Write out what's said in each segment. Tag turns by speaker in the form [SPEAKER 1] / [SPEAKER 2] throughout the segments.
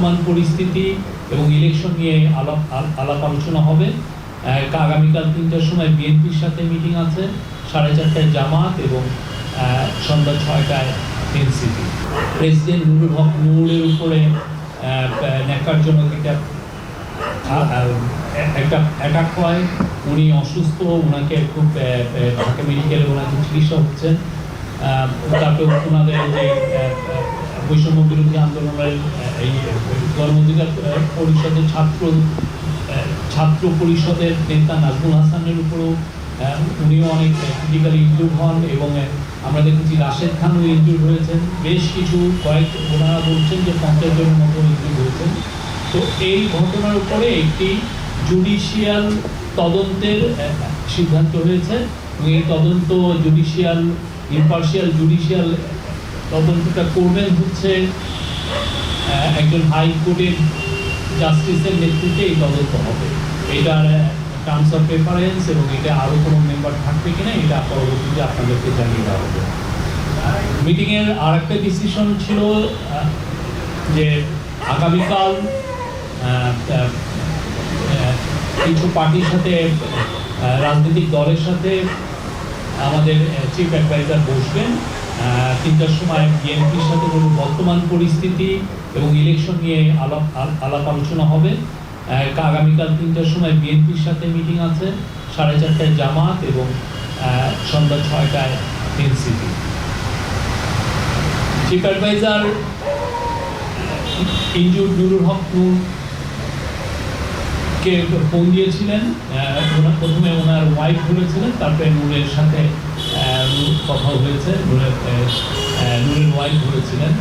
[SPEAKER 1] বর্তমান পরিস্থিতি এবং ইলেকশন নিয়ে আলাপ আলোচনা হবে। আগামীকাল 3টার সময় বিএনপির সাথে মিটিং আছে, 4:30টায় জামাত এবং সন্ধ্যা 6টায় এনসিপি। প্রেসিডেন্ট নুরুল হক নুরের উপরে ন্যাক্কারজনক একটা অ্যাটাক হয়। উনি অসুস্থ, ওনাকে খুব ঢাকা মেডিকেলে ওনাকে চিকিৎসা হচ্ছেন। তারপরে ওনাদের যে বৈষম্য বিরোধী আন্দোলনের এই গণঅধিকার পরিষদের ছাত্র পরিষদের নেতা নাজমুল হাসানের উপরও উনিও অনেক ক্রিটিক্যালি ইনজুর্ড হন এবং আমরা দেখেছি রাশেদ খানও ইনজুর্ড হয়েছেন। বেশ কিছু ওনারা বলছেন যে 50 জনের মতো ইনজুর্ড হয়েছেন। তো এই ঘটনার উপরে একটি জুডিশিয়াল তদন্তের সিদ্ধান্ত হয়েছে এবং এই তদন্ত ইম্পার্শিয়াল জুডিশিয়াল তদন্তটা করবেন হচ্ছে একজন হাইকোর্টের জাস্টিসের নেতৃত্বে এই তদন্ত হবে। এটার টার্মস অফ রেফারেন্স এবং এটা আরও কোনো মেম্বার থাকবে কিনা এটা পরবর্তীতে আপনাদেরকে জানিয়ে দেওয়া হবে। মিটিংয়ের আর একটা ডিসিশন ছিল যে আগামীকাল কিছু পার্টির সাথে রাজনৈতিক দলের সাথে আমাদের চিফ অ্যাডভাইজার বসবেন। 3টার সময় বিএনপির সাথে বর্তমান পরিস্থিতি এবং ইলেকশন নিয়ে আলাপ আলোচনা হবে। আগামীকাল 3টার সময় বিএনপির সাথে মিটিং আছে, 4:30টায় জামাত এবং সন্ধ্যা 6টায় NCP. Chief advisor injured Nurul Haq কে ফোন দিয়েছিলেন। প্রথমে ওনার ওয়াইফ বলেছিলেন, তারপরে নূরের সাথে কথা হয়েছে। নূরের ওয়াইফ বলেছিলেন।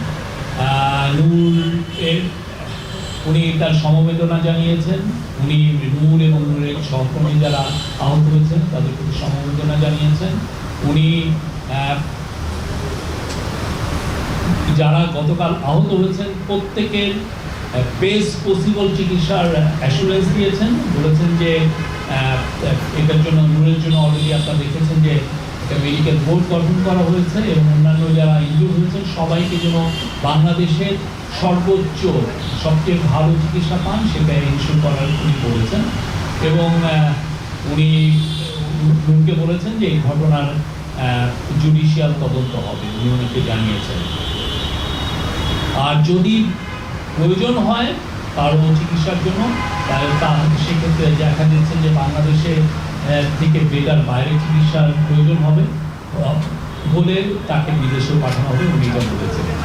[SPEAKER 1] উনি তার সমবেদনা জানিয়েছেন। উনি নূর এবং নূরের সহকর্মী যারা আহত হয়েছেন তাদের প্রতি সমবেদনা জানিয়েছেন। উনি যারা গতকাল আহত হয়েছেন প্রত্যেকের বেস্ট পসিবল চিকিৎসার অ্যাসুরেন্স দিয়েছেন। বলেছেন যে এটার জন্য নূরের জন্য অলরেডি আপনারা দেখেছেন যে একটা মেডিকেল বোর্ড গঠন করা হয়েছে এবং অন্যান্য যারা ইনজুর হয়েছেন সবাইকে যেন বাংলাদেশের সর্বোচ্চ সবচেয়ে ভালো চিকিৎসা পান সেটা ইনশিওর করার উনি বলেছেন। এবং উনি নূরকে বলেছেন যে এই ঘটনার জুডিশিয়াল তদন্ত হবে, উনি ওনাকে জানিয়েছেন। আর যদি প্রয়োজন হয় কারো চিকিৎসার জন্য সেক্ষেত্রে দেখা যাচ্ছে যে বাংলাদেশে থেকে বেটার বাইরে চিকিৎসার প্রয়োজন হবে বলে তাকে বিদেশেও পাঠানো হবে, উনি এটা বলেছিলেন।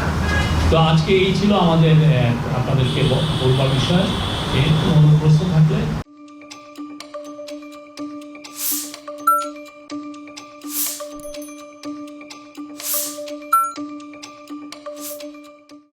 [SPEAKER 1] তো আজকে এই ছিল আমাদের আপনাদেরকে বলবার বিষয়। কোনো প্রশ্ন থাকলে